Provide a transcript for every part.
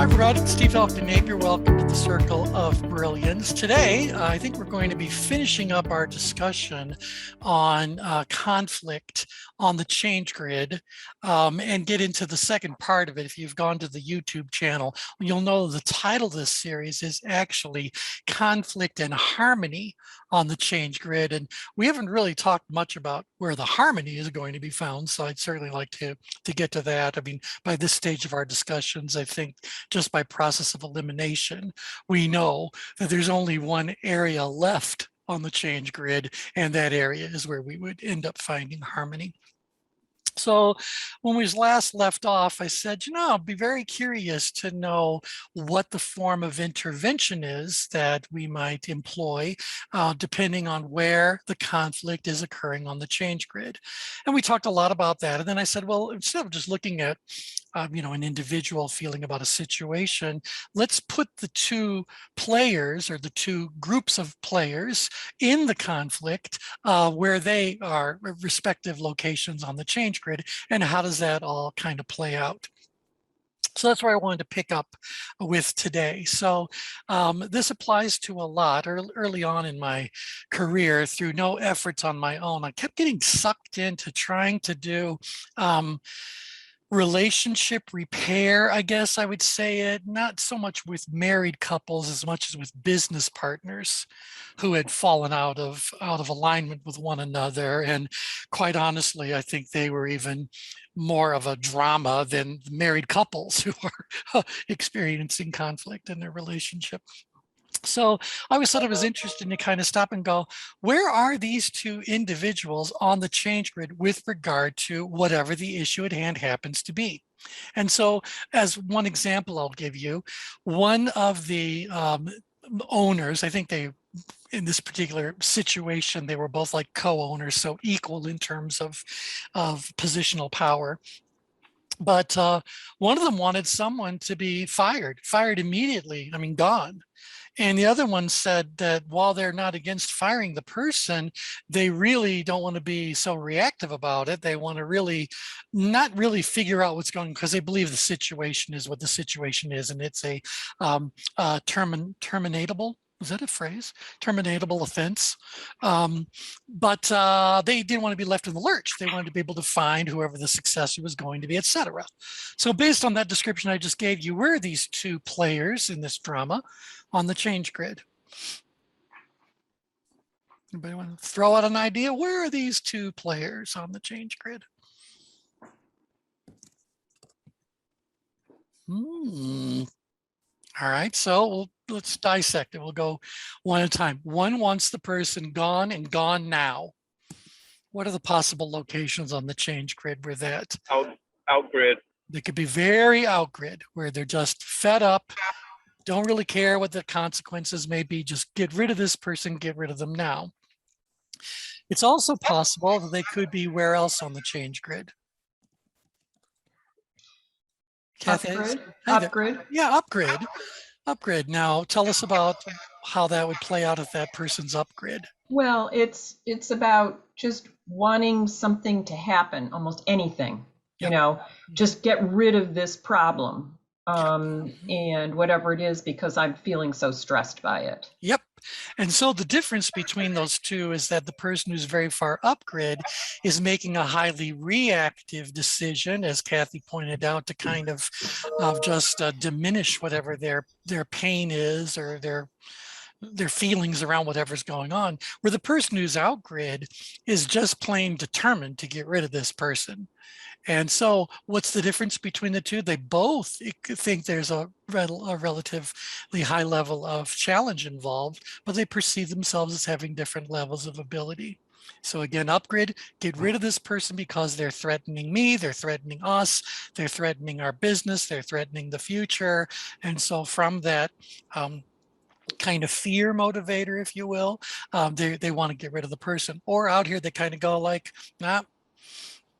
everybody, it's Steve Napier. Welcome to the Circle of Brilliance. Today, I think we're going to be finishing up our discussion on conflict on the ChangeGrid and get into the second part of it. If you've gone to the YouTube channel, you'll know the title of this series is actually Conflict and Harmony on the ChangeGrid. And we haven't really talked much about where the harmony is going to be found, so I'd certainly like to get to that. I mean, by this stage of our discussions, I think just by process of elimination, we know that there's only one area left on the ChangeGrid, and that area is where we would end up finding harmony. So when we last left off, I said, I'd be very curious to know what the form of intervention is that we might employ, depending on where the conflict is occurring on the ChangeGrid. And we talked a lot about that. And then I said, well, instead of just looking at an individual feeling about a situation, let's put the two players or the two groups of players in the conflict where they are respective locations on the ChangeGrid, and how does that all kind of play out? So that's where I wanted to pick up with today. So this applies to a lot. Early on in my career, through no efforts on my own, I kept getting sucked into trying to do relationship repair, I guess I would say it, not so much with married couples as much as with business partners who had fallen out of alignment with one another. And quite honestly, I think they were even more of a drama than married couples who are experiencing conflict in their relationship. So I always thought it was interesting to kind of stop and go, where are these two individuals on the ChangeGrid with regard to whatever the issue at hand happens to be? And so as one example I'll give you, one of the owners, I think they, in this particular situation, they were both like co-owners, so equal in terms of positional power. But one of them wanted someone to be fired immediately, gone. And the other one said that while they're not against firing the person, they really don't want to be so reactive about it. They want to really not really figure out what's going on, because they believe the situation is what the situation is. And it's a terminatable. Was that a phrase? Terminatable offense. But they didn't want to be left in the lurch. They wanted to be able to find whoever the successor was going to be, etc. So based on that description I just gave you, where are these two players in this drama on the ChangeGrid? Anybody want to throw out an idea? Where are these two players on the ChangeGrid? All right, so let's dissect it. We'll go one at a time. One wants the person gone and gone now. What are the possible locations on the ChangeGrid where that? Outgrid. They could be very outgrid, where they're just fed up, don't really care what the consequences may be, just get rid of this person, get rid of them now. It's also possible that they could be where else on the ChangeGrid? Upgrid. Yeah, upgrid. Now tell us about how that would play out if that person's upgrid. Well, it's about just wanting something to happen, almost anything, just get rid of this problem and whatever it is, because I'm feeling so stressed by it. Yep. And so the difference between those two is that the person who's very far upgrid is making a highly reactive decision, as Kathy pointed out, to kind of just diminish whatever their pain is, or their feelings around whatever's going on, where the person who's outgrid is just plain determined to get rid of this person. And so what's the difference between the two? They both think there's a relatively high level of challenge involved, but they perceive themselves as having different levels of ability. So again, upgrid, get rid of this person because they're threatening me, they're threatening us, they're threatening our business, they're threatening the future. And so from that kind of fear motivator, if you will, they want to get rid of the person. Or out here, they kind of go like, nah,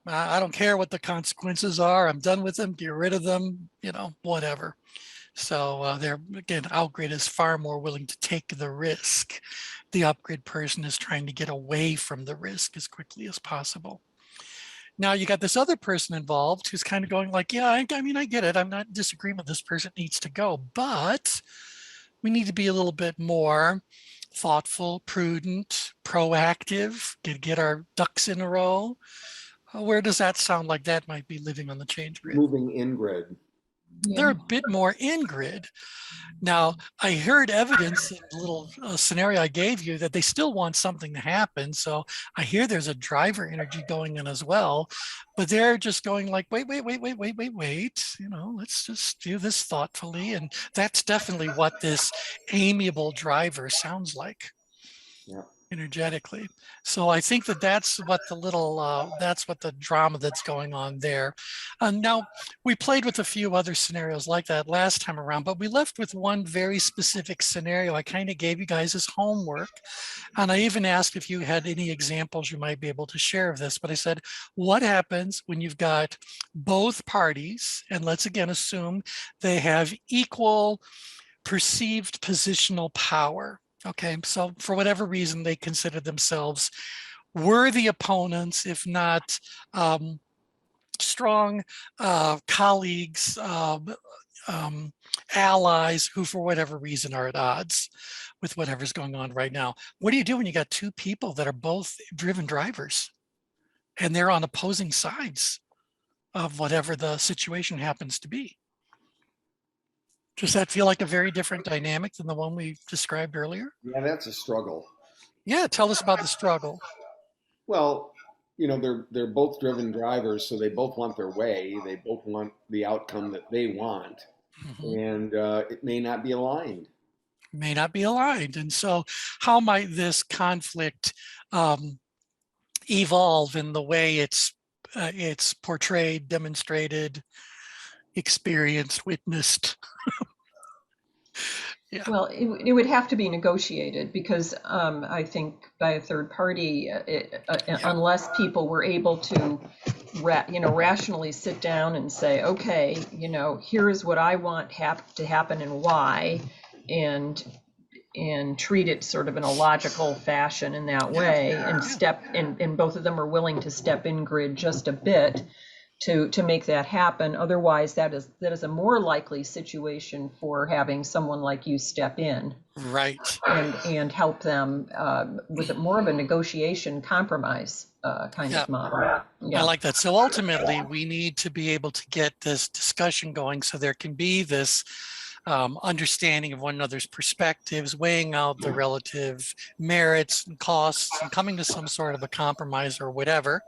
I don't care what the consequences are. I'm done with them. Get rid of them, whatever. So they're, again, outgrid is far more willing to take the risk. The upgrid person is trying to get away from the risk as quickly as possible. Now you got this other person involved who's kind of going like, yeah, I mean, I get it. I'm not in disagreement. This person needs to go, but we need to be a little bit more thoughtful, prudent, proactive, get our ducks in a row. Where does that sound like that might be living on the change grid? Moving in grid. They're Yeah. a bit more in grid. Now, I heard evidence in the little scenario I gave you that they still want something to happen. So I hear there's a driver energy going in as well, but they're just going like, wait. Let's just do this thoughtfully. And that's definitely what this amiable driver sounds like. Yeah. Energetically. So I think that that's what that's what the drama that's going on there. Now, we played with a few other scenarios like that last time around, but we left with one very specific scenario I kind of gave you guys as homework. And I even asked if you had any examples you might be able to share of this, but I said, what happens when you've got both parties, and let's again assume they have equal perceived positional power. Okay, so for whatever reason, they consider themselves worthy opponents, if not strong colleagues, allies who, for whatever reason, are at odds with whatever's going on right now. What do you do when you got two people that are both driven drivers and they're on opposing sides of whatever the situation happens to be? Does that feel like a very different dynamic than the one we described earlier? Yeah, that's a struggle. Yeah, tell us about the struggle. Well, they're both driven drivers, so they both want their way. They both want the outcome that they want, and it may not be aligned. May not be aligned. And so how might this conflict evolve in the way it's portrayed, demonstrated, experienced, witnessed? Yeah. Well, it would have to be negotiated because I think by a third party, unless people were able to, rationally sit down and say, okay, here is what I want to happen and why, and treat it sort of in a logical fashion in that way, and both of them are willing to step in grid just a bit to make that happen. Otherwise, that is a more likely situation for having someone like you step in, right, and help them with more of a negotiation compromise kind of model. I like that. So ultimately, we need to be able to get this discussion going so there can be this understanding of one another's perspectives, weighing out the relative merits and costs, and coming to some sort of a compromise or whatever.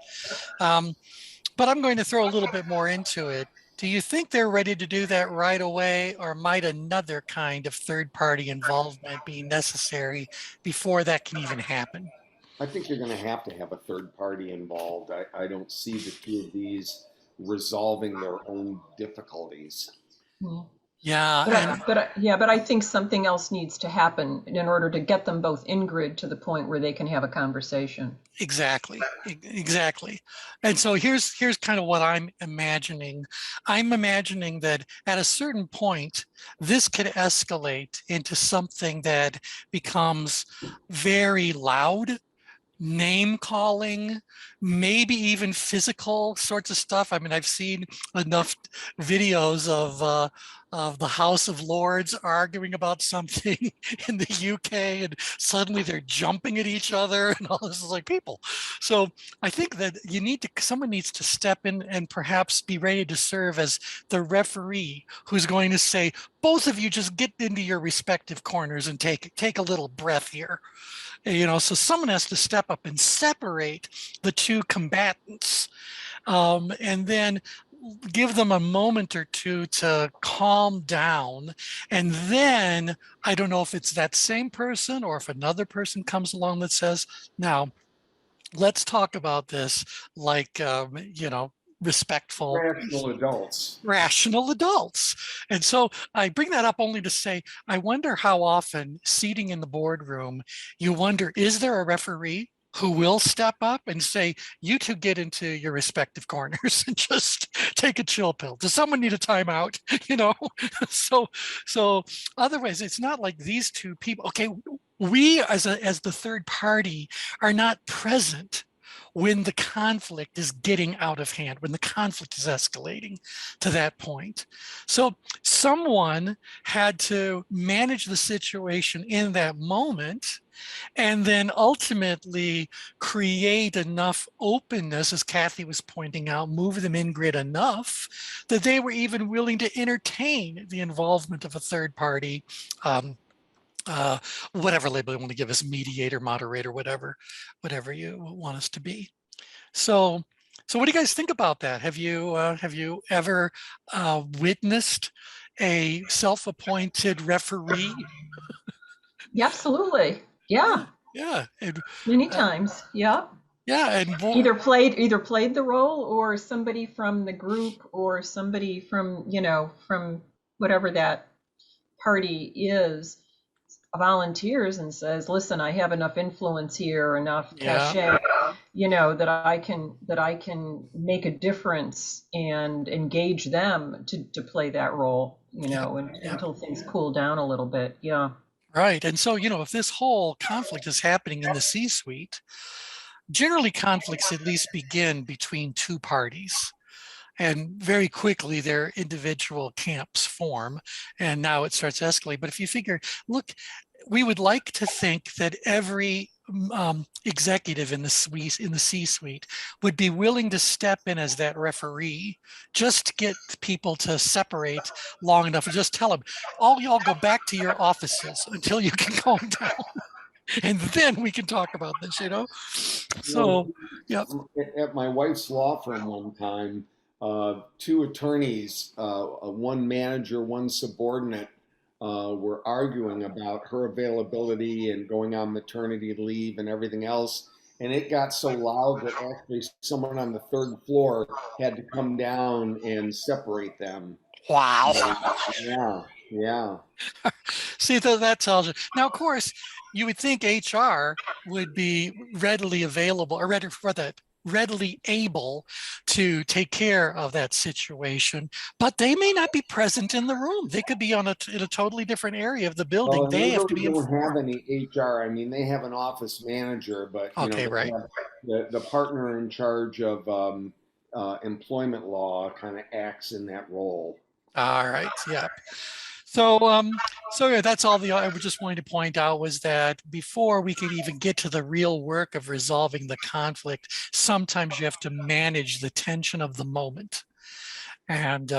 But I'm going to throw a little bit more into it. Do you think they're ready to do that right away, or might another kind of third-party involvement be necessary before that can even happen? I think you're going to have a third party involved. I don't see the two of these resolving their own difficulties. Yeah, but I think something else needs to happen in order to get them both in grid to the point where they can have a conversation. Exactly. And so here's kind of what I'm imagining. I'm imagining that at a certain point, this could escalate into something that becomes very loud, name calling, maybe even physical sorts of stuff. I mean, I've seen enough videos of the House of Lords arguing about something in the UK, and suddenly they're jumping at each other, and all this is like people. So I think that someone needs to step in and perhaps be ready to serve as the referee who's going to say, both of you just get into your respective corners and take a little breath here. So someone has to step up and separate the two combatants, and then give them a moment or two to calm down. And then I don't know if it's that same person or if another person comes along that says, now let's talk about this like, respectful, rational adults. And so I bring that up only to say, I wonder how often seating in the boardroom, you wonder, is there a referee who will step up and say, you two get into your respective corners and just take a chill pill? Does someone need a timeout? So otherwise it's not like these two people, okay, we as the third party are not present when the conflict is getting out of hand, when the conflict is escalating to that point. So someone had to manage the situation in that moment and then ultimately create enough openness, as Kathy was pointing out, move them in grid enough that they were even willing to entertain the involvement of a third party, um, whatever label you want to give us, mediator, moderator, whatever you want us to be. So what do you guys think about that? Have you ever witnessed a self-appointed referee? Yeah, absolutely. Yeah, Yeah, and many uh, times. Yeah. yeah, and Either played the role, or somebody from the group, or somebody from, from whatever that party is, volunteers and says, listen, I have enough influence here, enough yeah, cachet, that I can make a difference and engage them to play that role, yep, yep. until things cool down a little bit. Yeah. Right. And so, if this whole conflict is happening in the C-suite, generally conflicts at least begin between two parties. And very quickly their individual camps form, and now it starts to escalate. But if you figure, look, we would like to think that every executive in the C-suite would be willing to step in as that referee, just to get people to separate long enough and just tell them, all y'all go back to your offices until you can calm down, and then we can talk about this. You know, So, yeah. at my wife's law firm one time, two attorneys, one manager, one subordinate, were arguing about her availability and going on maternity leave and everything else. And it got so loud that actually someone on the third floor had to come down and separate them. Wow. Yeah, yeah. See, that tells you. Now, of course, you would think HR would be readily available, or readily able to take care of that situation, but they may not be present in the room. They could be in a totally different area of the Well, building. and They they have to really be don't have informed. any HR. I mean, they have an office manager, but Okay, they right. have the partner in charge of employment law kind of acts in that role. All right. Yeah. So, yeah, that's all I was just wanting to point out was that before we could even get to the real work of resolving the conflict, sometimes you have to manage the tension of the moment. And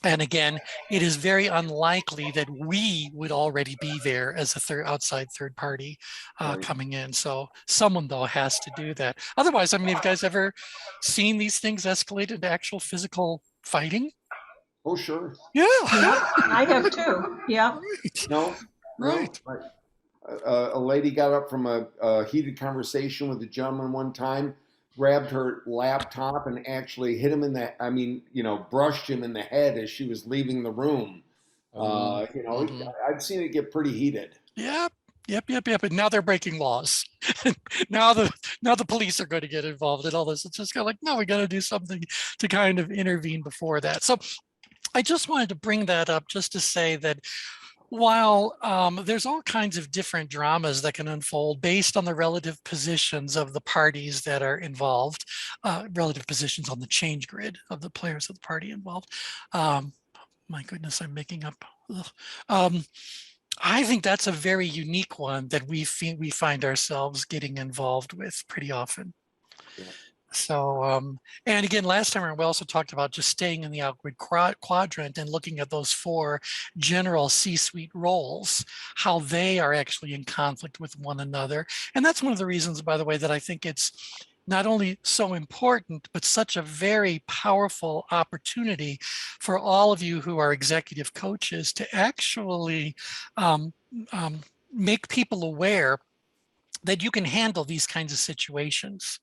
again, it is very unlikely that we would already be there as a outside third party Right. coming in. So someone though has to do that. Otherwise, I mean, have you guys ever seen these things escalate into actual physical fighting? Oh, sure. Yeah. Yeah, I have too. Yeah. Right. No, no. Right. Right. A lady got up from a heated conversation with a gentleman one time, grabbed her laptop and actually hit him in the, I mean, brushed him in the head as she was leaving the room. Mhm. I've seen it get pretty heated. Yep. Yep. And now they're breaking laws. now the police are going to get involved in all this. It's just kind of like, no, we got to do something to kind of intervene before that. So I just wanted to bring that up just to say that while there's all kinds of different dramas that can unfold based on the relative positions of the parties that are involved, relative positions on the change grid of the players of the party involved. My goodness, I'm making up. Um, I think that's a very unique one that we find ourselves getting involved with pretty often. Yeah. So, and again, last time we also talked about just staying in the outgrid quadrant and looking at those four general C-suite roles, how they are actually in conflict with one another. And that's one of the reasons, by the way, that I think it's not only so important, but such a very powerful opportunity for all of you who are executive coaches to actually um, make people aware that you can handle these kinds of situations.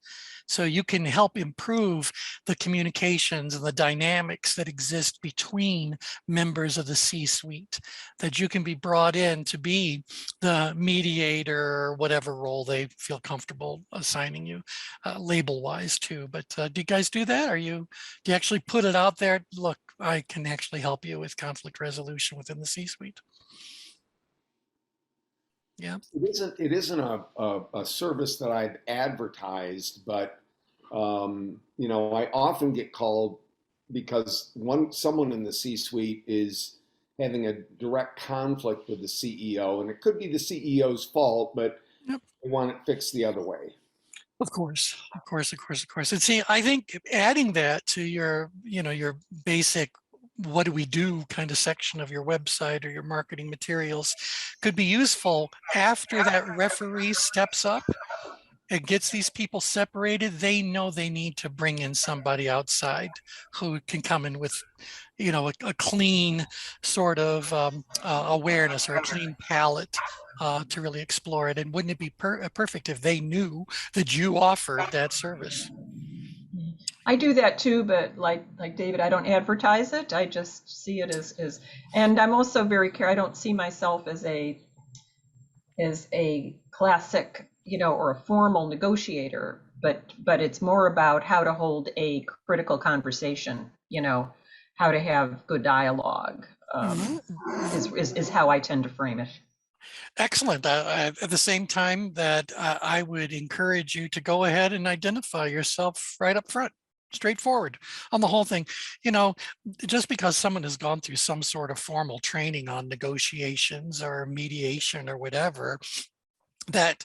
So you can help improve the communications and the dynamics that exist between members of the C-suite, that you can be brought in to be the mediator or whatever role they feel comfortable assigning you label-wise too. But do you guys do that? Do you actually put it out there? Look, I can actually help you with conflict resolution within the C-suite. Yeah. It isn't a service that I've advertised, but I often get called because someone in the C-suite is having a direct conflict with the CEO, and it could be the CEO's fault, but Yep. they want it fixed the other way. Of course, of course, of course, of course. And see, I think adding that to your, your basic what do we do kind of section of your website or your marketing materials could be useful after that referee steps up and gets these people separated. They know they need to bring in somebody outside who can come in with, a clean sort of awareness or a clean palette to really explore it. And wouldn't it be perfect if they knew that you offered that service? I do that too, but like David, I don't advertise it. I just see it as and I'm also very careful. I don't see myself as a classic, or a formal negotiator, but it's more about how to hold a critical conversation, how to have good dialogue, is how I tend to frame it. Excellent. At the same time that I would encourage you to go ahead and identify yourself right up front, straightforward on the whole thing. Just because someone has gone through some sort of formal training on negotiations or mediation or whatever, that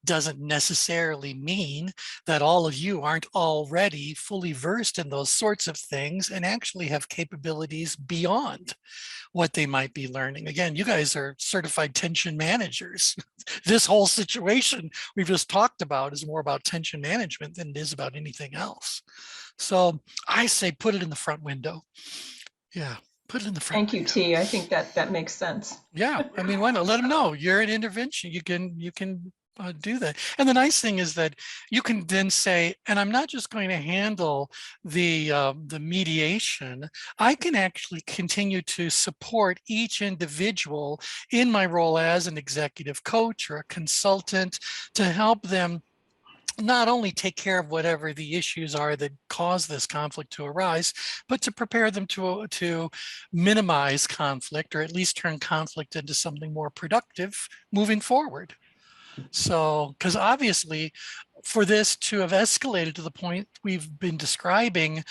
doesn't necessarily mean that all of you aren't already fully versed in those sorts of things and actually have capabilities beyond what they might be learning. Again, you guys are certified tension managers. This whole situation we've just talked about is more about tension management than it is about anything else. So I say put it in the front window. Yeah, put it in the front. Thank you, T. I think that makes sense. Yeah, I mean, why not? Let them know you're an intervention. You can do that. And the nice thing is that you can then say, and I'm not just going to handle the mediation. I can actually continue to support each individual in my role as an executive coach or a consultant to help them not only take care of whatever the issues are that cause this conflict to arise, but to prepare them to minimize conflict or at least turn conflict into something more productive moving forward. So, because obviously for this to have escalated to the point we've been describing,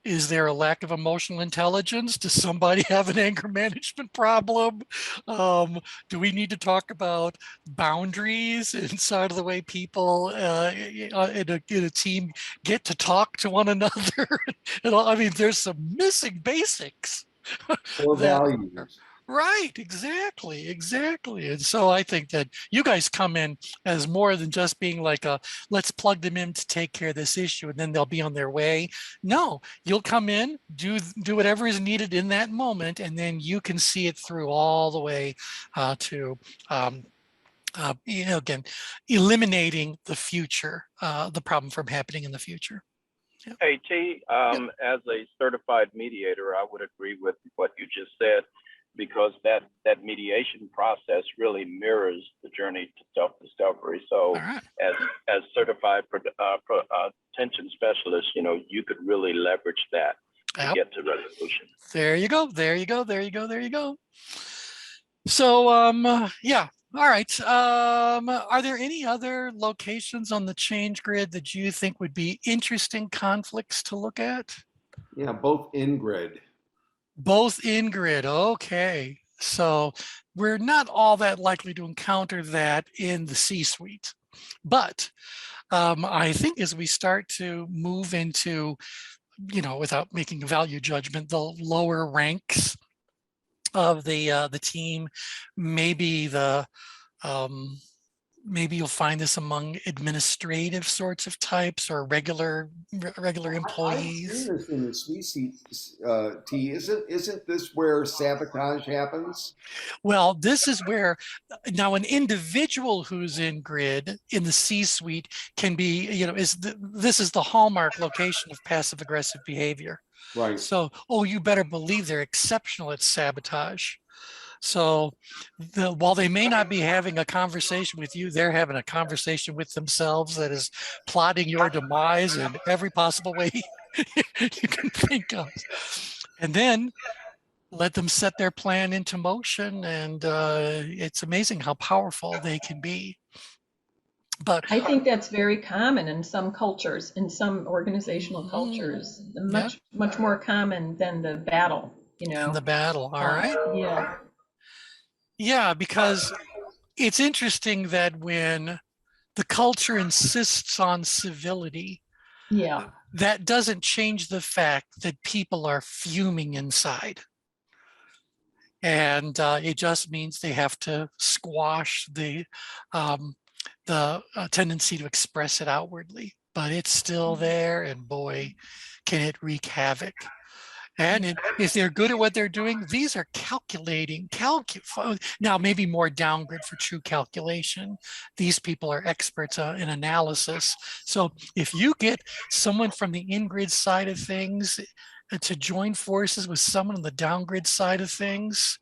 is there a lack of emotional intelligence? Does somebody have an anger management problem? Do we need to talk about boundaries inside of the way people in a team get to talk to one another? I mean, there's some missing basics. Core that values. Right, exactly, exactly. And so I think that you guys come in as more than just being like let's plug them in to take care of this issue and then they'll be on their way. No, you'll come in, do whatever is needed in that moment, and then you can see it through all the way to again, eliminating the future, the problem from happening in the future. Yeah. Hey, T, as a certified mediator, I would agree with what you just said, because that mediation process really mirrors the journey to self-discovery. So Right. as certified tension specialists, you could really leverage that to Yep. get to resolution. There you go. There you go. There you go. There you go. So, yeah. All right. Are there any other locations on the ChangeGrid that you think would be interesting conflicts to look at? Yeah, both in grid. Both in grid. Okay. So we're not all that likely to encounter that in the C-suite. But I think as we start to move into, without making a value judgment, the lower ranks of the team, maybe maybe you'll find this among administrative sorts of types or regular I've seen employees. this in the sweet T. Isn't this where sabotage happens? Well, this is where now an individual who's in grid in the C-suite can be, this is the hallmark location of passive aggressive behavior. Right. So, you better believe they're exceptional at sabotage. So while they may not be having a conversation with you, they're having a conversation with themselves that is plotting your demise in every possible way you can think of. And then let them set their plan into motion, and it's amazing how powerful they can be. But I think that's very common in some cultures, in some organizational mhm, cultures, yeah, much more common than the battle, you in know. the battle, all right. Yeah, Yeah, because it's interesting that when the culture insists on civility, yeah, that doesn't change the fact that people are fuming inside. And it just means they have to squash um, the tendency to express it outwardly. But it's still there, and boy, can it wreak havoc. And if they're good at what they're doing, these are now maybe more downgrid for true calculation. These people are experts in analysis. So if you get someone from the in-grid side of things to join forces with someone on the downgrid side of things,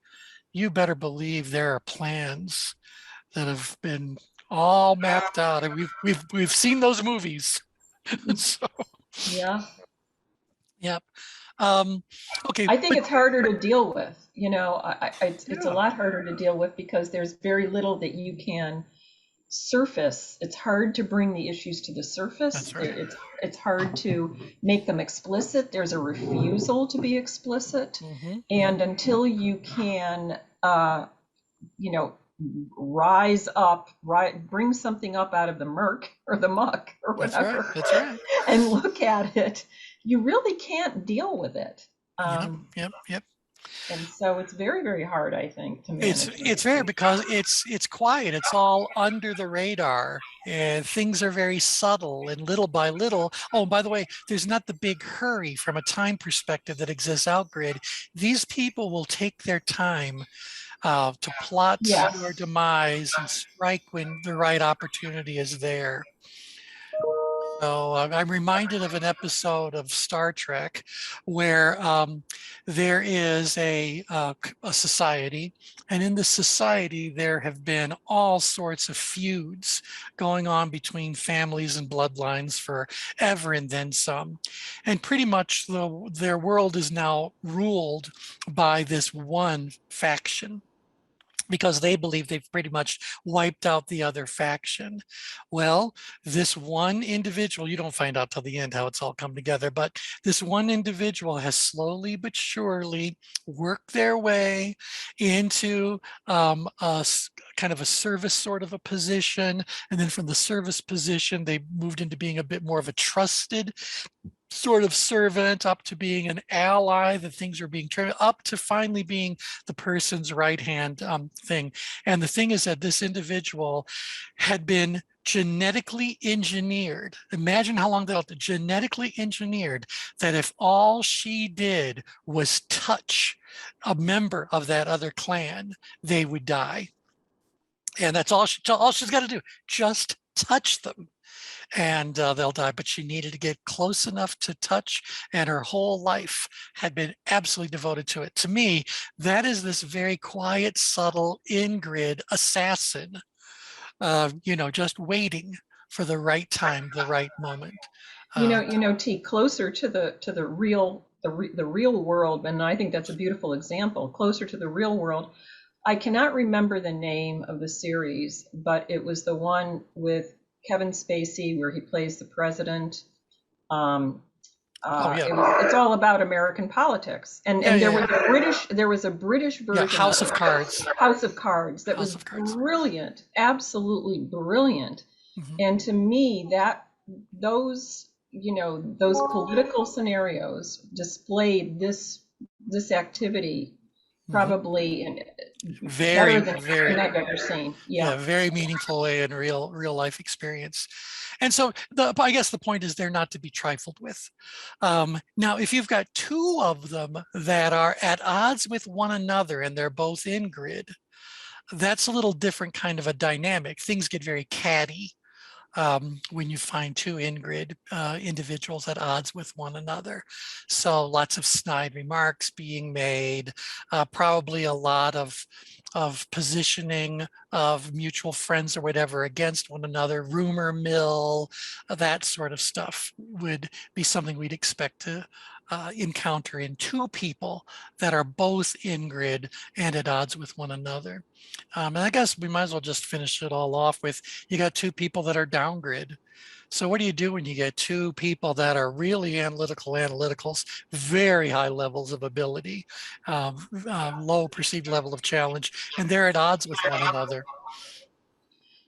you better believe there are plans that have been all mapped out, and we've seen those movies. So, yeah. yep. Um, okay, I think but it's harder to deal with, you know, it's a yeah, lot harder to deal with because there's very little that you can surface. It's hard to bring the issues to the surface. that's right. It's hard to make them explicit. There's a refusal to be explicit. Hmm. And until you can, you know, rise up, right, bring something up out of the murk or the muck or That's right. whatever, That's right. and look at it, you really can't deal with it. Yep. Yep. Yep. And so it's very, very hard, I think, to manage It's those very issues. because it's quiet. It's all under the radar, and things are very subtle and little by little. Oh, and by the way, there's not the big hurry from a time perspective that exists out grid. These people will take their time to plot your Yes. demise and strike when the right opportunity is there. So I'm reminded of an episode of Star Trek where there is a society, and in this society there have been all sorts of feuds going on between families and bloodlines forever and then some. And pretty much their world is now ruled by this one faction, because they believe they've pretty much wiped out the other faction. Well, this one individual, you don't find out till the end how it's all come together, but this one individual has slowly but surely worked their way into kind of a service sort of a position. And then from the service position, they moved into being a bit more of a trusted sort of servant, up to being an ally, that things are being trained, up to finally being the person's right hand thing. And the thing is that this individual had been genetically engineered. Imagine how long that genetically engineered, that if all she did was touch a member of that other clan, they would die. And that's all she's got to do, just touch them, and they'll die. But she needed to get close enough to touch, and her whole life had been absolutely devoted to it. To me, that is this very quiet, subtle, in-grid assassin, just waiting for the right time, the right moment. Uh, T, closer to the real world, and I think that's a beautiful example. Closer to the real world, I cannot remember the name of the series, but it was the one with Kevin Spacey where he plays the president. Um, oh yeah, it's all about American politics, and yeah, yeah, yeah. there was a British Yeah, version House of of it, Cards. House of Cards, that House was of Cards. brilliant, absolutely brilliant. Mhm. And to me, those those political scenarios displayed this activity Mhm. probably better Very, than very, anything I've ever seen. yeah, Yeah. very meaningful way in real life experience. And so I guess the point is they're not to be trifled with. Now, if you've got two of them that are at odds with one another and they're both in grid, that's a little different kind of a dynamic. Things get very catty when you find two in-grid individuals at odds with one another. So lots of snide remarks being made, probably a lot of positioning of mutual friends or whatever against one another, rumor mill, that sort of stuff would be something we'd expect to encounter in two people that are both in grid and at odds with one another. And I guess we might as well just finish it all off with, you got two people that are down grid. So what do you do when you get two people that are really analytical analyticals, very high levels of ability, low perceived level of challenge, and they're at odds with one another?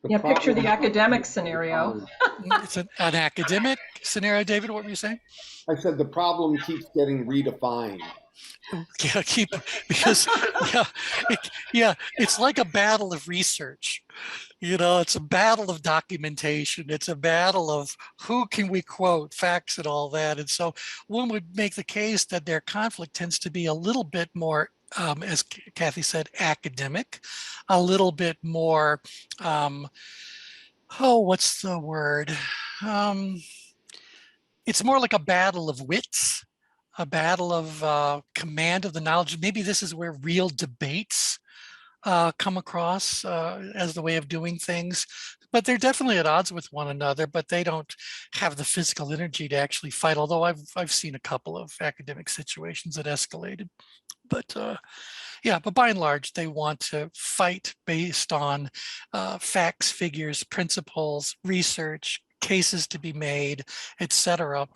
Yeah, picture the problem- academic scenario. It's an academic scenario. David, what were you saying? I said the problem keeps getting redefined. Yeah, because yeah, yeah, it's like a battle of research. It's a battle of documentation. It's a battle of who can we quote, facts and all that. And so one would make the case that their conflict tends to be a little bit more, as Kathy said, academic, a little bit more, what's the word? It's more like a battle of wits, a battle of command of the knowledge. Maybe this is where real debates come across as the way of doing things, but they're definitely at odds with one another, but they don't have the physical energy to actually fight. Although I've seen a couple of academic situations that escalated, but yeah, but by and large, they want to fight based on facts, figures, principles, research, cases to be made, etc.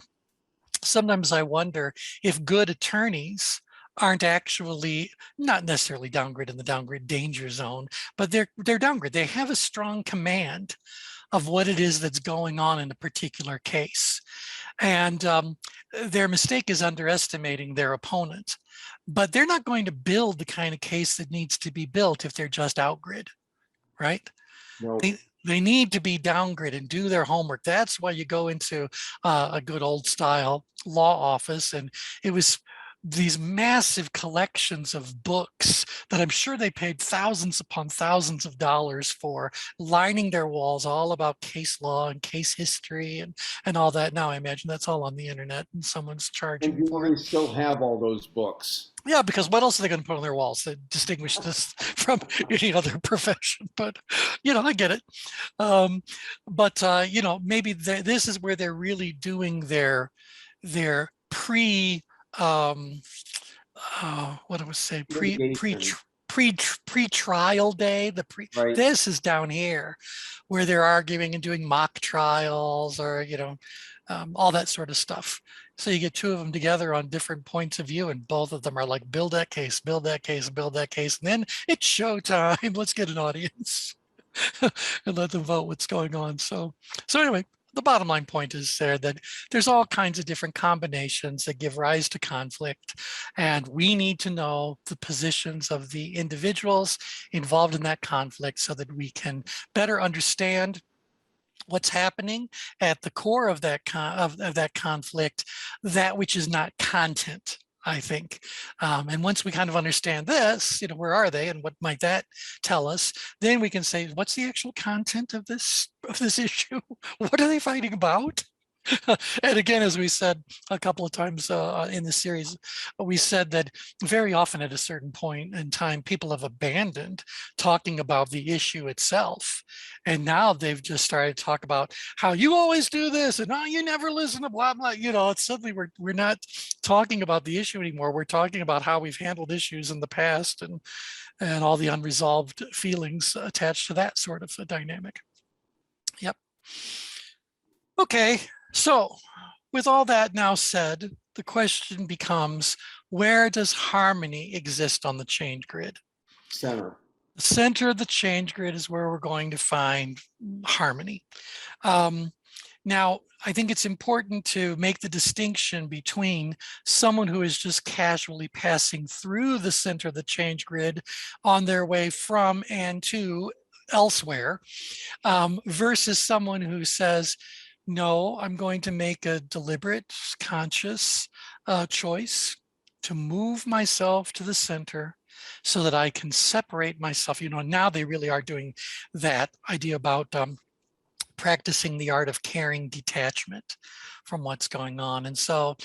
Sometimes I wonder if good attorneys aren't actually not necessarily downgrid in the downgrid danger zone, but they're downgrid. They have a strong command of what it is that's going on in a particular case. And their mistake is underestimating their opponent. But they're not going to build the kind of case that needs to be built if they're just outgrid, right? No. They need to be downgrid and do their homework. That's why you go into a good old style law office. And it was these massive collections of books that I'm sure they paid thousands upon thousands of dollars for, lining their walls all about case law and case history and all that. Now I imagine that's all on the internet and someone's charging And for they it. still have all those books. Yeah, because what else are they going to put on their walls that distinguish this from any other profession? But, I get it. But maybe this is where they're really doing their pre what do I say Litigation. pre-trial day. Right. This is down here where they're arguing and doing mock trials or all that sort of stuff. So you get two of them together on different points of view, and both of them are like, build that case, build that case, build that case, and then it's showtime. Let's get an audience and let them vote what's going on. So anyway, the bottom line point is there that there's all kinds of different combinations that give rise to conflict, and we need to know the positions of the individuals involved in that conflict so that we can better understand what's happening at the core of that of that conflict, that which is not content, I think. And once we kind of understand this, where are they and what might that tell us, then we can say, what's the actual content of this issue? What are they fighting about? And again, as we said a couple of times in the series, we said that very often at a certain point in time, people have abandoned talking about the issue itself. And now they've just started to talk about how you always do this and you never listen to blah, blah. It's suddenly we're not talking about the issue anymore. We're talking about how we've handled issues in the past and all the unresolved feelings attached to that sort of a dynamic. Yep. Okay. So with all that now said, the question becomes, where does harmony exist on the change grid? Center. The center of the change grid is where we're going to find harmony. Now, I think it's important to make the distinction between someone who is just casually passing through the center of the change grid on their way from and to elsewhere, versus someone who says, no, I'm going to make a deliberate, conscious choice to move myself to the center so that I can separate myself. Now they really are doing that idea about practicing the art of caring detachment from what's going on. And so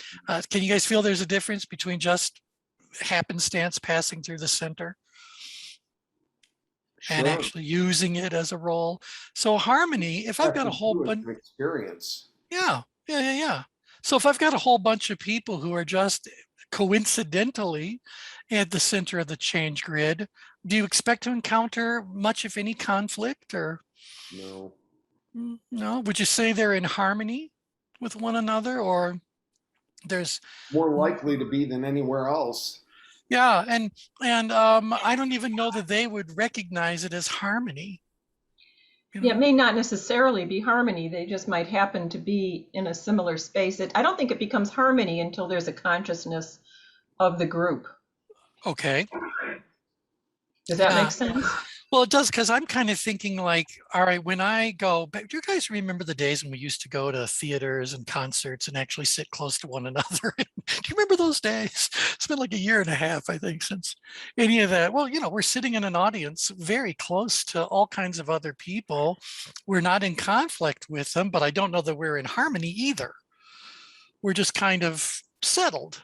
can you guys feel there's a difference between just happenstance passing through the center and Sure. actually using it as a role? So harmony, if I've got a whole bunch, experience. yeah. So if I've got a whole bunch of people who are just coincidentally at the center of the change grid, do you expect to encounter much, if any, conflict, or No. no? Would you say they're in harmony with one another, or there's More likely to be than anywhere else. yeah, and I don't even know that they would recognize it as harmony. Yeah, it may not necessarily be harmony. They just might happen to be in a similar space. I don't think it becomes harmony until there's a consciousness of the group. Okay. Does that Yeah. make sense? Well, it does, because I'm kind of thinking like, all right, when I go, but do you guys remember the days when we used to go to theaters and concerts and actually sit close to one another? Do you remember those days? It's been like a year and a half, I think, since any of that. Well, we're sitting in an audience very close to all kinds of other people. We're not in conflict with them, but I don't know that we're in harmony either. We're just kind of settled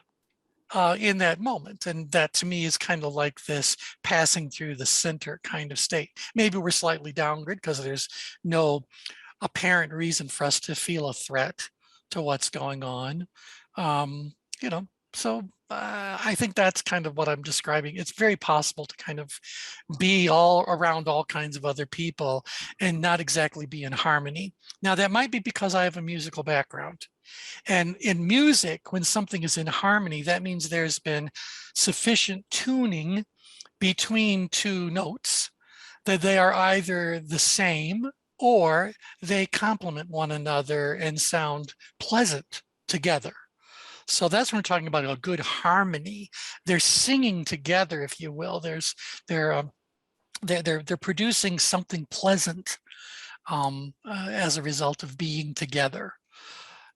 in that moment. And that to me is kind of like this passing through the center kind of state. Maybe we're slightly downgraded because there's no apparent reason for us to feel a threat to what's going on. You know, so I think that's kind of what I'm describing. It's very possible to kind of be all around all kinds of other people and not exactly be in harmony. Now, that might be because I have a musical background. And in music, when something is in harmony, that means there's been sufficient tuning between two notes that they are either the same or they complement one another and sound pleasant together. So that's when we're talking about a good harmony. They're singing together, if you will. They're producing something pleasant as a result of being together.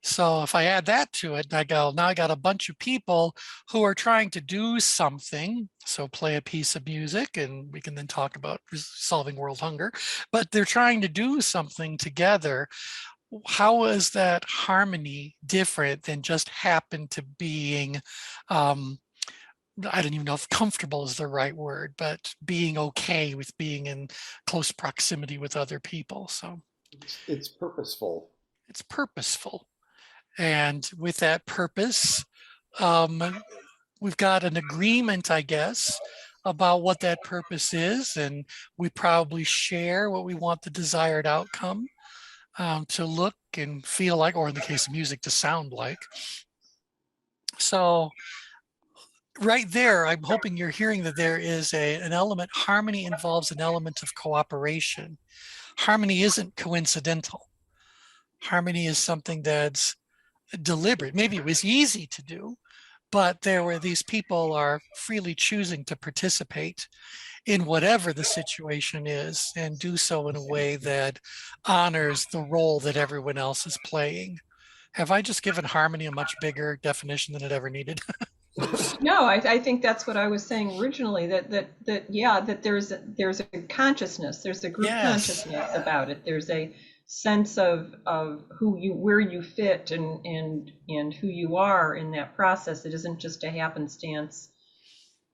So if I add that to it, I go, now I got a bunch of people who are trying to do something. So play a piece of music and we can then talk about solving world hunger, but they're trying to do something together. How is that harmony different than just happen to being, I don't even know if comfortable is the right word, but being okay with being in close proximity with other people. So It's purposeful. it's purposeful. And with that purpose, we've got an agreement, I guess, about what that purpose is. And we probably share what we want the desired outcome to look and feel like, or in the case of music, to sound like. So right there, I'm hoping you're hearing that there is an element. Harmony involves an element of cooperation. Harmony isn't coincidental. Harmony is something that's deliberate. Maybe it was easy to do, but there were these people are freely choosing to participate in whatever the situation is and do so in a way that honors the role that everyone else is playing. Have I just given harmony a much bigger definition than it ever needed? No, I think that's what I was saying originally, that there's a consciousness, there's a group Yes. consciousness about it. There's a sense of where you fit and who you are in that process. It isn't just a happenstance.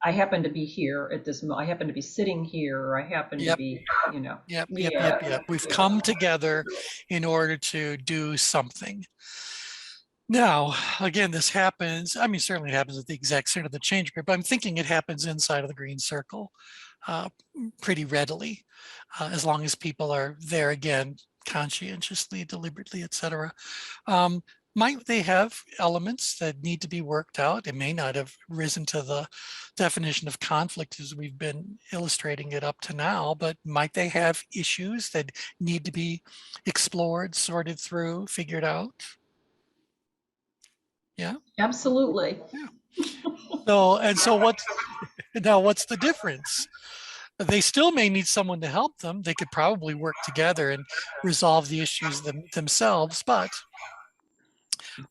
I happen to be here at this moment. I happen to be sitting here, or I happen to Yep. be, Yep. We've come together in order to do something. Now, again, this happens, I mean, certainly it happens at the exact center of the change grid, but I'm thinking it happens inside of the green circle pretty readily, as long as people are there, again, conscientiously, deliberately, etc. Might they have elements that need to be worked out? It may not have risen to the definition of conflict as we've been illustrating it up to now, but might they have issues that need to be explored, sorted through, figured out? Yeah. absolutely. So what's the difference? They still may need someone to help them. They could probably work together and resolve the issues themselves, but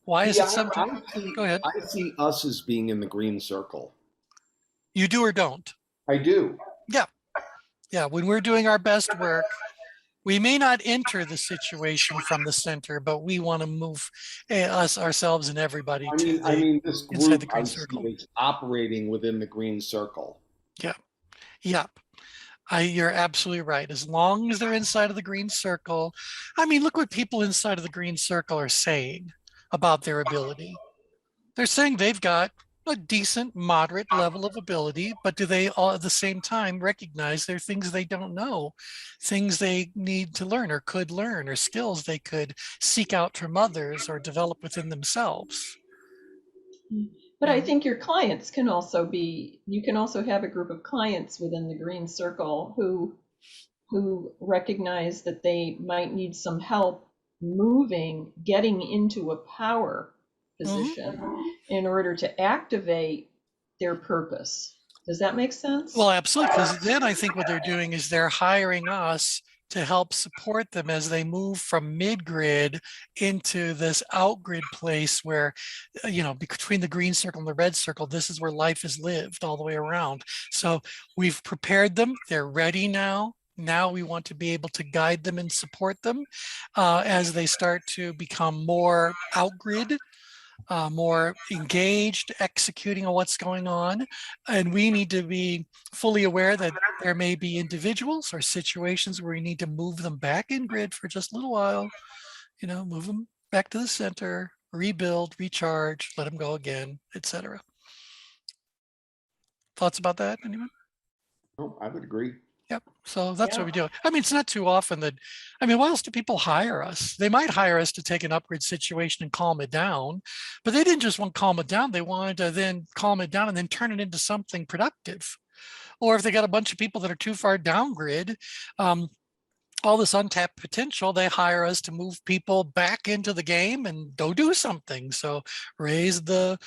why is it something? Go ahead. I see us as being in the green circle. You do or don't? I do. Yeah. Yeah. When we're doing our best work, we may not enter the situation from the center, but we want to move ourselves and everybody This inside the group green circle. is operating within the green circle. Yeah. Yep. You're absolutely right. As long as they're inside of the green circle, I mean, look what people inside of the green circle are saying. about their ability. They're saying they've got a decent, moderate level of ability, but do they all at the same time recognize there are things they don't know, things they need to learn or could learn, or skills they could seek out from others or develop within themselves? But I Yeah. think your clients can also be, you can also have a group of clients within the green circle who recognize that they might need some help moving, getting into a power Mhm. position in order to activate their purpose. Does that make sense? Well, absolutely, because then I think what they're doing is they're hiring us to help support them as they move from mid-grid into this out-grid place where, between the green circle and the red circle, this is where life is lived all the way around. So we've prepared them. They're ready now. Now we want to be able to guide them and support them as they start to become more out-grid, more engaged, executing on what's going on. And we need to be fully aware that there may be individuals or situations where we need to move them back in grid for just a little while, move them back to the center, rebuild, recharge, let them go again, etc. Thoughts about that, anyone? Oh, I would agree. Yep. So that's what Yeah. we do. I mean, it's not too often that, why else do people hire us? They might hire us to take an upgrade situation and calm it down, but they didn't just want to calm it down. They wanted to then calm it down and then turn it into something productive. Or if they got a bunch of people that are too far down grid, um, all this untapped potential, they hire us to move people back into the game and go do something. So raise their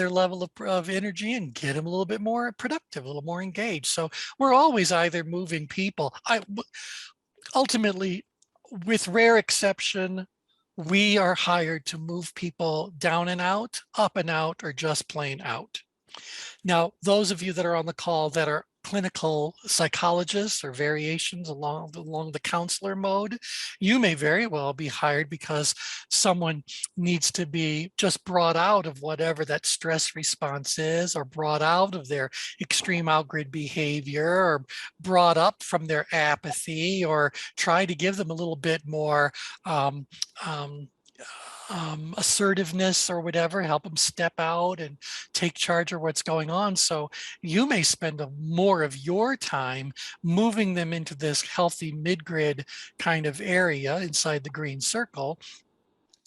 level of energy and get them a little bit more productive, a little more engaged. So we're always either moving people. Ultimately, with rare exception, we are hired to move people down and out, up and out, or just plain out. Now, those of you that are on the call that are clinical psychologists or variations along the counselor mode, you may very well be hired because someone needs to be just brought out of whatever that stress response is, or brought out of their extreme outgrid behavior, or brought up from their apathy, or try to give them a little bit more um, um, assertiveness or whatever, help them step out and take charge of what's going on. So you may spend more of your time moving them into this healthy mid-grid kind of area inside the green circle.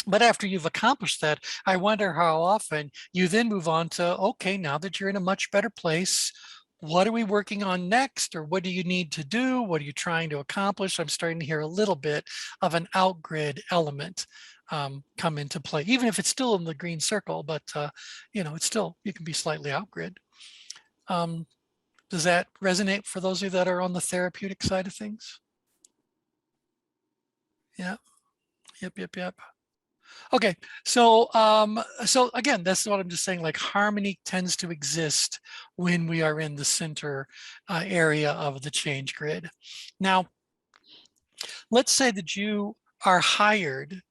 But after you've accomplished that, I wonder how often you then move on to, okay, now that you're in a much better place, what are we working on next? Or what do you need to do? What are you trying to accomplish? I'm starting to hear a little bit of an outgrid element come into play, even if it's still in the green circle, but it's still, you can be slightly outgrid. Does that resonate for those of you that are on the therapeutic side of things? Yeah. Yep. Okay, so again, that's what I'm just saying, like harmony tends to exist when we are in the center area of the change grid. Now, let's say that you are hired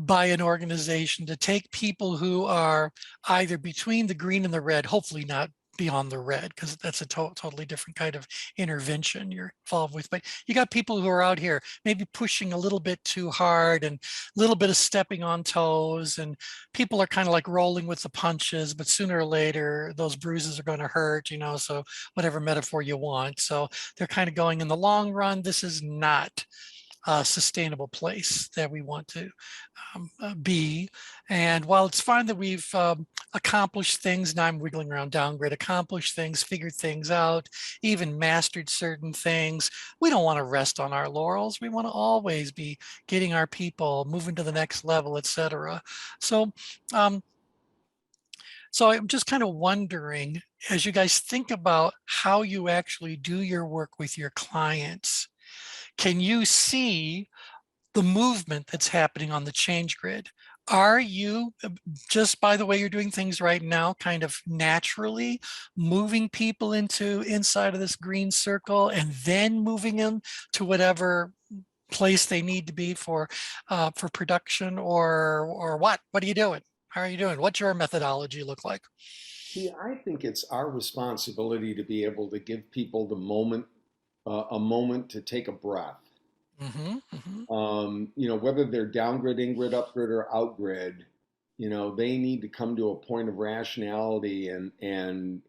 by an organization to take people who are either between the green and the red, hopefully not beyond the red, because that's a totally different kind of intervention you're involved with. But you got people who are out here maybe pushing a little bit too hard and a little bit of stepping on toes, and people are kind of like rolling with the punches, but sooner or later those bruises are going to hurt, so whatever metaphor you want. So they're kind of going, in the long run, this is not a sustainable place that we want to be. And while it's fine that we've accomplished things, now I'm wiggling around downgrid, accomplished things, figured things out, even mastered certain things, we don't want to rest on our laurels. We want to always be getting our people moving to the next level, etc. So, so I'm just kind of wondering, as you guys think about how you actually do your work with your clients, can you see the movement that's happening on the change grid? Are you, just by the way you're doing things right now, kind of naturally moving people into inside of this green circle and then moving them to whatever place they need to be for production, or what? What are you doing? How are you doing? What's your methodology look like? See, I think it's our responsibility to be able to give people a moment to take a breath. Mm-hmm, mm-hmm. Whether they're downgrid, ingrid, upgrid, or outgrid, You know, they need to come to a point of rationality and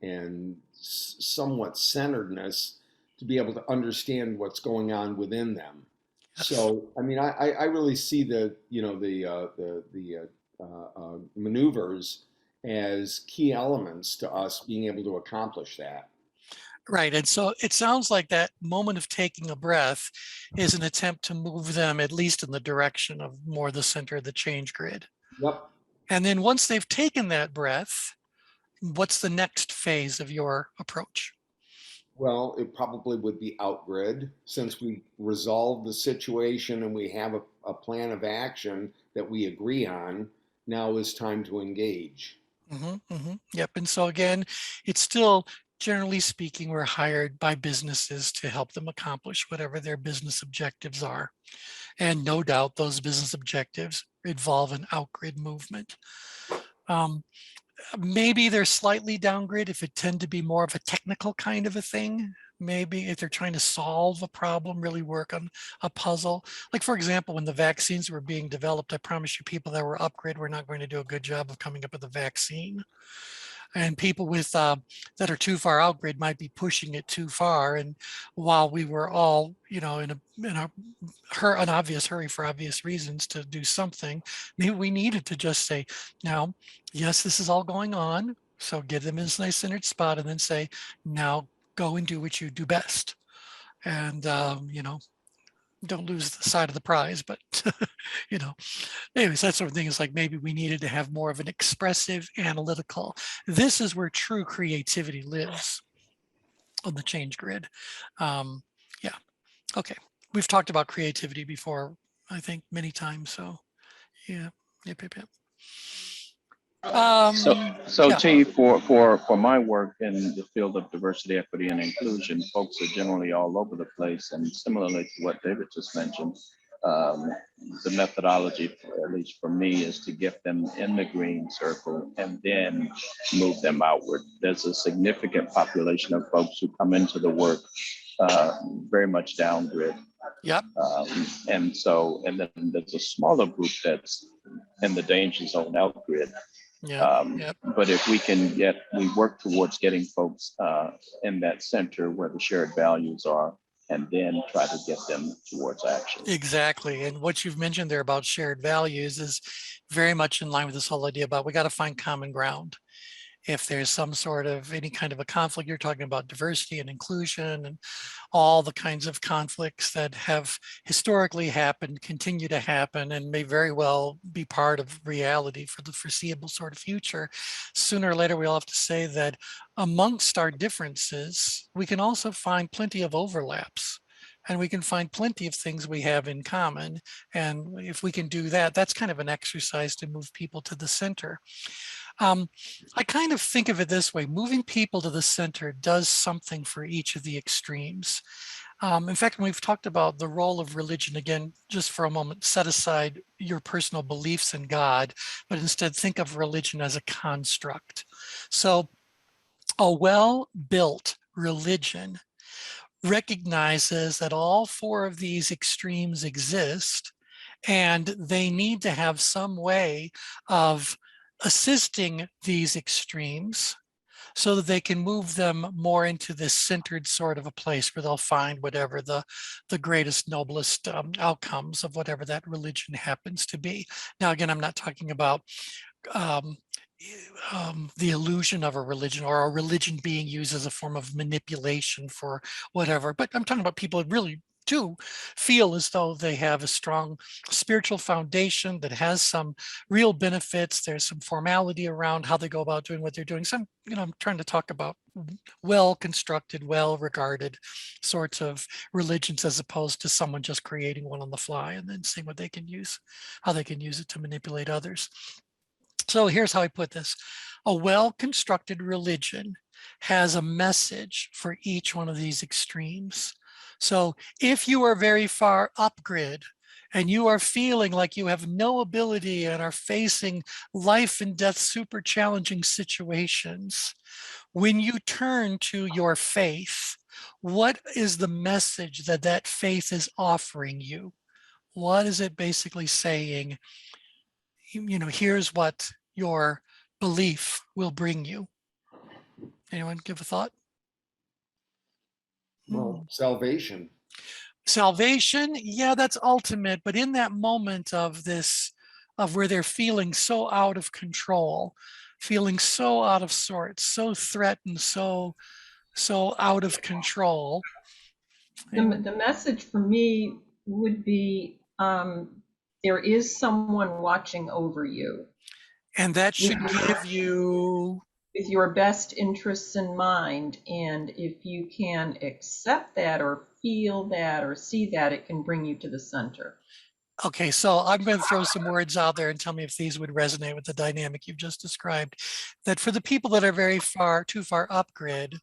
somewhat centeredness to be able to understand what's going on within them. Yes. So, I mean, I really see the, you know, maneuvers as key elements to us being able to accomplish that. Right. And so it sounds like that moment of taking a breath is an attempt to move them at least in the direction of more the center of the change grid. Yep. And then once they've taken that breath, what's the next phase of your approach? Well, it probably would be outgrid since we resolved the situation and we have a plan of action that we agree on. Now is time to engage. Yep. And so again, it's still, generally speaking, we're hired by businesses to help them accomplish whatever their business objectives are. And no doubt those business objectives involve an outgrid movement. Um, Maybe they're slightly downgrid if it tend to be more of a technical kind of a thing. Maybe if they're trying to solve a problem, really work on a puzzle. Like for example, when the vaccines were being developed, I promise you people that were upgrade were not going to do a good job of coming up with a vaccine. And people with that are too far outgrid might be pushing it too far. And while we were all, you know, an obvious hurry for obvious reasons to do something, maybe we needed to just say, now, yes, this is all going on. So give them this nice centered spot and then say, now go and do what you do best. And, you know, don't lose the side of the prize, but, you know, anyways, that sort of thing is like maybe we needed to have more of an expressive, analytical. This is where true creativity lives on the change grid. Yeah. Okay. We've talked about creativity before, I think, many times. So, yeah. Yep. Yep. Yep. So Yeah. T, for my work in the field of diversity, equity, and inclusion, folks are generally all over the place. And similarly to what David just mentioned, um, the methodology, at least for me, is to get them in the green circle and then move them outward. There's a significant population of folks who come into the work very much downgrid. Yep. And then there's a smaller group that's in the danger zone outgrid. Yeah. Yep. But if we work towards getting folks in that center where the shared values are, and then try to get them towards action. Exactly. And what you've mentioned there about shared values is very much in line with this whole idea about we got to find common ground. If there's some sort of any kind of a conflict, you're talking about diversity and inclusion and all the kinds of conflicts that have historically happened, continue to happen, and may very well be part of reality for the foreseeable sort of future. Sooner or later, we'll have to say that amongst our differences, we can also find plenty of overlaps. And we can find plenty of things we have in common. And if we can do that, that's kind of an exercise to move people to the center. I kind of think of it this way, moving people to the center does something for each of the extremes. In fact, when we've talked about the role of religion, again, just for a moment, set aside your personal beliefs in God, but instead think of religion as a construct. So a well-built religion recognizes that all four of these extremes exist, and they need to have some way of assisting these extremes so that they can move them more into this centered sort of a place where they'll find whatever the greatest, noblest outcomes of whatever that religion happens to be. Now, again, I'm not talking about um, the illusion of a religion or a religion being used as a form of manipulation for whatever, but I'm talking about people that really do feel as though they have a strong spiritual foundation that has some real benefits. There's some formality around how they go about doing what they're doing. So I'm trying to talk about well-constructed, well-regarded sorts of religions as opposed to someone just creating one on the fly and then seeing what they can use, how they can use it to manipulate others. So here's how I put this. A well-constructed religion has a message for each one of these extremes. So if you are very far upgrid and you are feeling like you have no ability and are facing life and death super challenging situations, when you turn to your faith, what is the message that that faith is offering you? What is it basically saying? Here's what your belief will bring you. Anyone give a thought? Well, salvation. Salvation, yeah, that's ultimate, but in that moment of this, of where they're feeling so out of control, feeling so out of sorts, so threatened, so out of control. The message for me would be there is someone watching over you. And that should give you, with your best interests in mind. And if you can accept that or feel that or see that, it can bring you to the center. okay, so I'm going to throw some words out there and tell me if these would resonate with the dynamic you've just described. That for the people that are very far, too far up grid,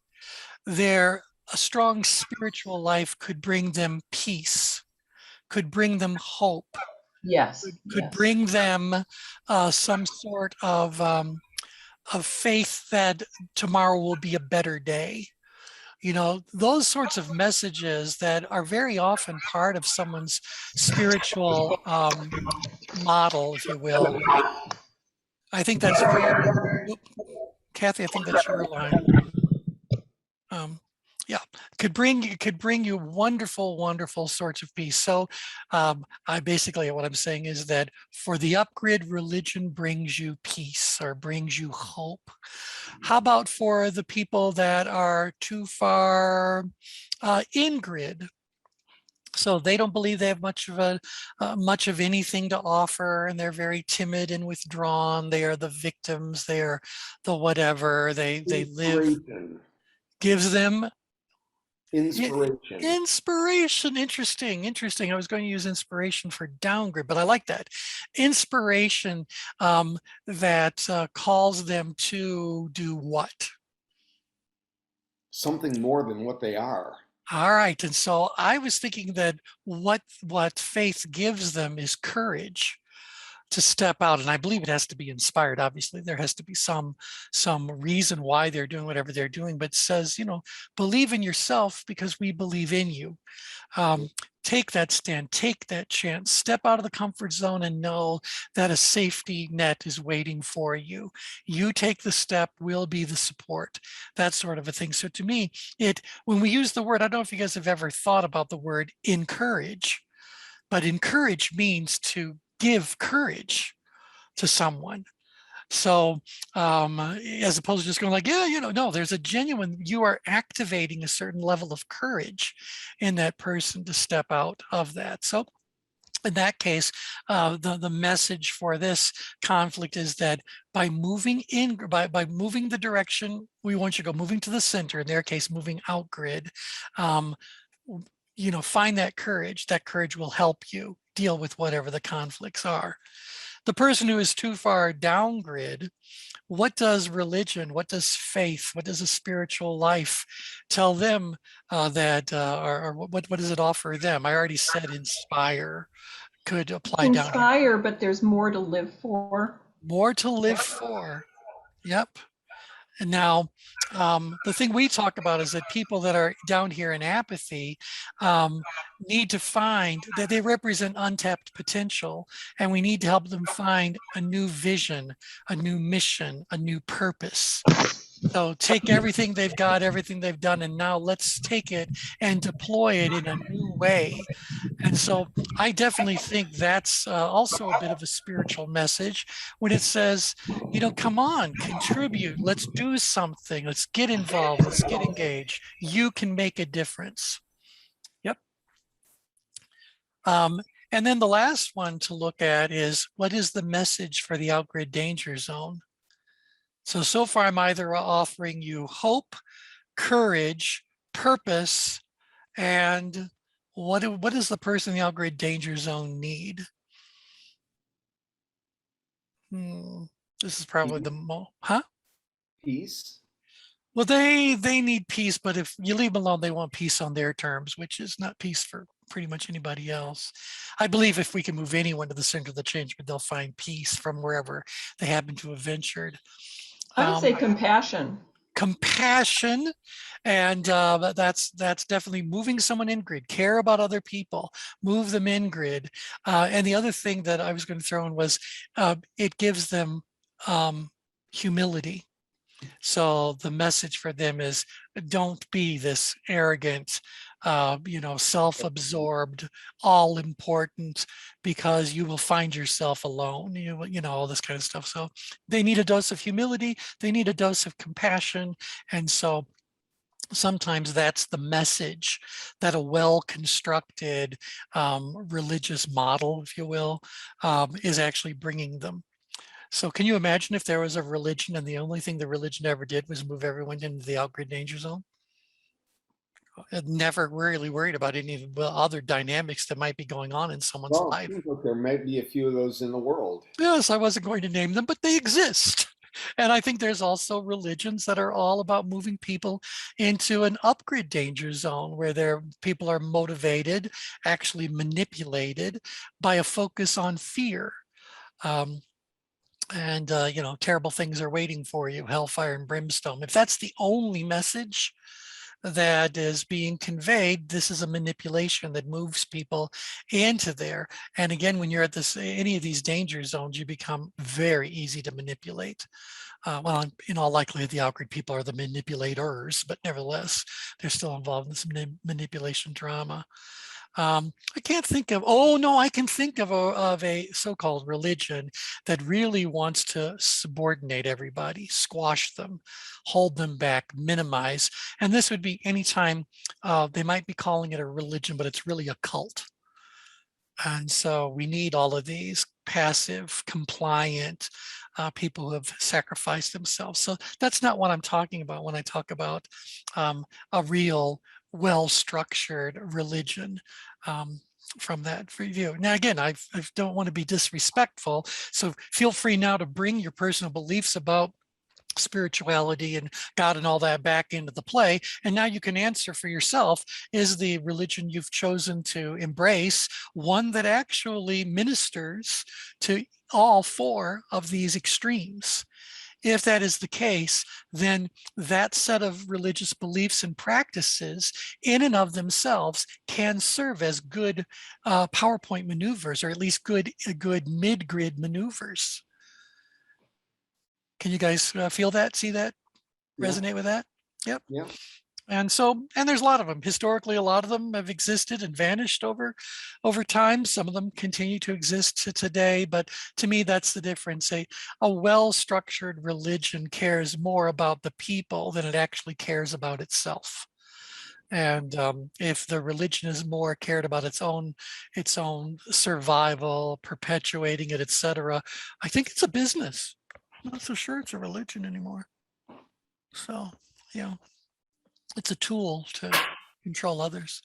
a strong spiritual life could bring them peace, could bring them hope, Yes. could bring them some sort of faith that tomorrow will be a better day. You know, those sorts of messages that are very often part of someone's spiritual model, if you will. I think that's very, Kathy, I think that's your line. Yeah, could bring you wonderful, wonderful sorts of peace. So I basically, what I'm saying is that for the up-grid, religion brings you peace or brings you hope. How about for the people that are too far in-grid? So they don't believe they have much of anything to offer, and they're very timid and withdrawn. They are the victims. They are the whatever. They live. Gives them Inspiration. Inspiration. Interesting. I was going to use inspiration for downgrade, but I like that. Inspiration that calls them to do what? Something more than what they are. All right. And so I was thinking that what faith gives them is courage to step out. And I believe it has to be inspired. Obviously, there has to be some reason why they're doing whatever they're doing, but says, believe in yourself because we believe in you. Take that stand, take that chance, step out of the comfort zone and know that a safety net is waiting for you. You take the step, we'll be the support, that sort of a thing. So to me, when we use the word, I don't know if you guys have ever thought about the word encourage, but encourage means to give courage to someone. So as opposed to just going like, yeah, no, there's a genuine, you are activating a certain level of courage in that person to step out of that. So in that case, the message for this conflict is that by moving by moving the direction we want you to go, moving to the center, in their case, moving out grid, find that courage. That courage will help you deal with whatever the conflicts are. The person who is too far down grid, what does religion, what does faith, what does a spiritual life tell them or what does it offer them? I already said inspire could apply down here. Inspire, but there's more to live for. More to live for. Yep. And now, the thing we talk about is that people that are down here in apathy need to find that they represent untapped potential, and we need to help them find a new vision, a new mission, a new purpose. So take everything they've got, everything they've done, and now let's take it and deploy it in a new way. And so I definitely think that's also a bit of a spiritual message when it says, come on, contribute, let's do something, let's get involved, let's get engaged. You can make a difference. Yep. And then the last one to look at is, what is the message for the outgrid danger zone? So far, I'm either offering you hope, courage, purpose, and what does the person in the outgrid danger zone need? This is probably the most, Peace. Well, they need peace, but if you leave them alone, they want peace on their terms, which is not peace for pretty much anybody else. I believe if we can move anyone to the center of the ChangeGrid, they'll find peace from wherever they happen to have ventured. I would say compassion. Compassion, and that's definitely moving someone in grid. Care about other people, move them in grid. And the other thing that I was going to throw in was it gives them humility. So the message for them is, don't be this arrogant, self-absorbed, all important, because you will find yourself alone, all this kind of stuff. So they need a dose of humility, they need a dose of compassion. And so sometimes that's the message that a well-constructed religious model, if you will, is actually bringing them. So can you imagine if there was a religion and the only thing the religion ever did was move everyone into the out-grid danger zone? It never really worried about any other dynamics that might be going on in someone's Well, it life. seems like there might be a few of those in the world. Yes, I wasn't going to name them, but they exist. And I think there's also religions that are all about moving people into an upgrid danger zone where people are motivated, actually manipulated by a focus on fear. And terrible things are waiting for you, hellfire and brimstone. If that's the only message that is being conveyed, this is a manipulation that moves people into there. And again, when you're at any of these danger zones, you become very easy to manipulate. Well, in all likelihood, the outgrid people are the manipulators, but nevertheless, they're still involved in some manipulation drama. I can't think of, oh no, I can think of a so-called religion that really wants to subordinate everybody, squash them, hold them back, minimize. And this would be anytime they might be calling it a religion, but it's really a cult. And so we need all of these passive, compliant people who have sacrificed themselves. So that's not what I'm talking about when I talk about a real, well-structured religion from that view. Now, again, I don't want to be disrespectful, so feel free now to bring your personal beliefs about spirituality and God and all that back into the play. And now you can answer for yourself, is the religion you've chosen to embrace one that actually ministers to all four of these extremes? If that is the case, then that set of religious beliefs and practices in and of themselves can serve as good PowerPoint maneuvers, or at least good mid-grid maneuvers. Can you guys feel that, see that, resonate with that? Yep. Yeah. And there's a lot of them. Historically, a lot of them have existed and vanished over time. Some of them continue to exist to today, but to me, that's the difference. A well-structured religion cares more about the people than it actually cares about itself. And if the religion is more cared about its own survival, perpetuating it, etc., I think it's a business. I'm not so sure it's a religion anymore. So, it's a tool to control others.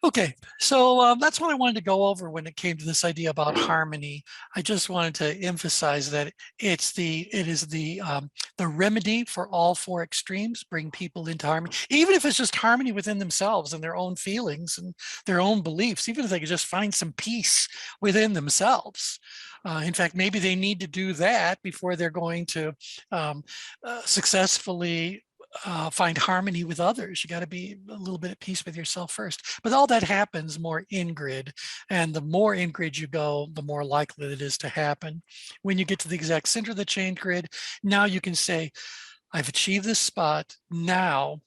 Okay, so that's what I wanted to go over when it came to this idea about harmony. I just wanted to emphasize that it is the remedy for all four extremes, bring people into harmony, even if it's just harmony within themselves and their own feelings and their own beliefs, even if they could just find some peace within themselves. In fact, maybe they need to do that before they're going to successfully find harmony with others. You got to be a little bit at peace with yourself first. But all that happens more in grid. And the more in grid you go, the more likely it is to happen. When you get to the exact center of the change grid, now you can say, I've achieved this spot. Now,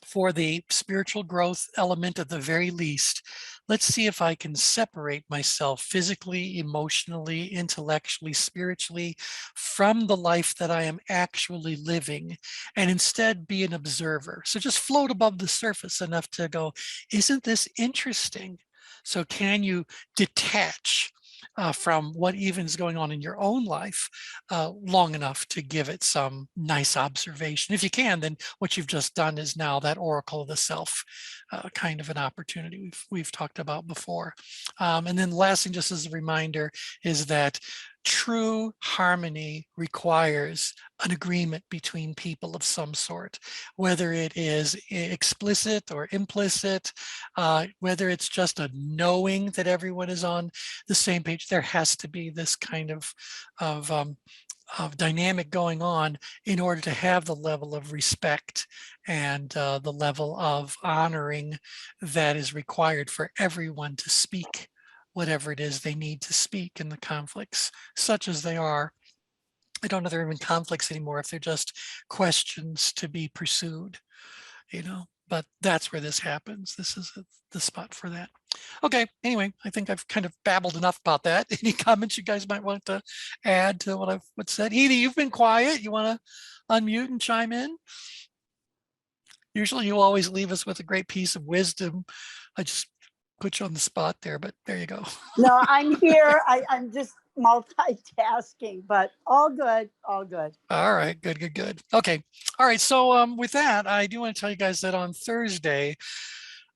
for the spiritual growth element at the very least, let's see if I can separate myself physically, emotionally, intellectually, spiritually from the life that I am actually living, and instead be an observer. So just float above the surface enough to go, isn't this interesting? So can you detach from what even is going on in your own life long enough to give it some nice observation? If you can, then what you've just done is now that oracle of the self kind of an opportunity we've talked about before. And then the last thing, just as a reminder, is that true harmony requires an agreement between people of some sort, whether it is explicit or implicit, whether it's just a knowing that everyone is on the same page. There has to be this kind of dynamic going on in order to have the level of respect and the level of honoring that is required for everyone to speak whatever it is they need to speak in the conflicts, such as they are. I don't know if they're even conflicts anymore, if they're just questions to be pursued, but that's where this happens. This is the spot for that. Okay, anyway, I think I've kind of babbled enough about that. Any comments you guys might want to add to what I've said? Edie, you've been quiet. You want to unmute and chime in? Usually you always leave us with a great piece of wisdom. I just put you on the spot there, but there you go. No, I'm here. I'm just multitasking, but all good, all good. All right, good. Okay, all right, so with that, I do want to tell you guys that on Thursday,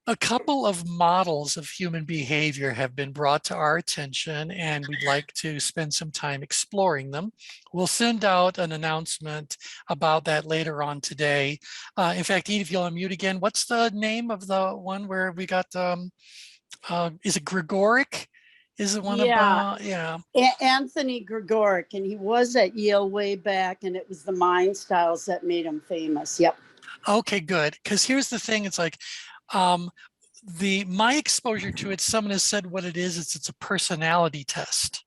a couple of models of human behavior have been brought to our attention, and we'd like to spend some time exploring them. We'll send out an announcement about that later on today. In fact, Edie, if you'll unmute again, what's the name of the one where we got, is it Gregoric? Is it one about, yeah. Anthony Gregoric, and he was at Yale way back, and it was the mind styles that made him famous. Yep. Okay, good. Because here's the thing, it's like, my exposure to it, someone has said what it is, it's a personality test.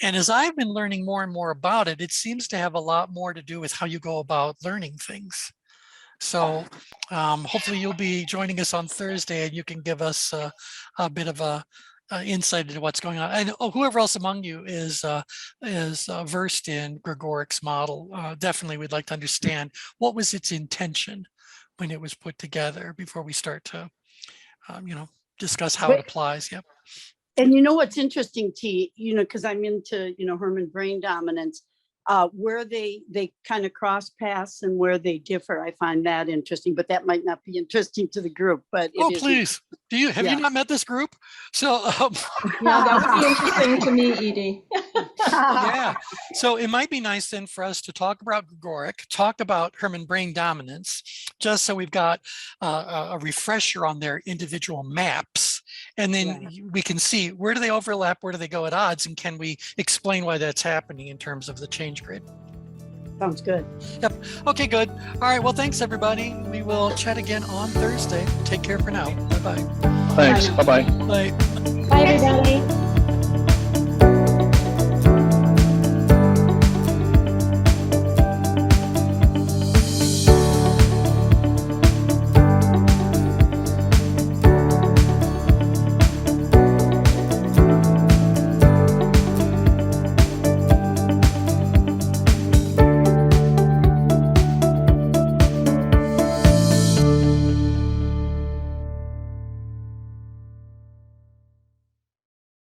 And as I've been learning more and more about it, it seems to have a lot more to do with how you go about learning things. So hopefully you'll be joining us on Thursday and you can give us a bit of a insight into what's going on. And whoever else among you is versed in Gregoric's model, definitely we'd like to understand what was its intention when it was put together before we start to, discuss how it applies. Yep. And what's interesting, T, because I'm into, Herman Brain Dominance, where they kind of cross paths and where they differ. I find that interesting, but that might not be interesting to the group. But please, have you not met this group? So yeah, that would be interesting to me, Edie. yeah, so it might be nice then for us to talk about Gregoric, talk about Herman Brain Dominance, just so we've got a refresher on their individual maps. And then we can see, where do they overlap, where do they go at odds, and can we explain why that's happening in terms of the change grid? Sounds good. Yep. Okay, good. All right, well, thanks everybody. We will chat again on Thursday. Take care for now. Bye-bye. Thanks. Bye-bye. Bye. Bye, everybody.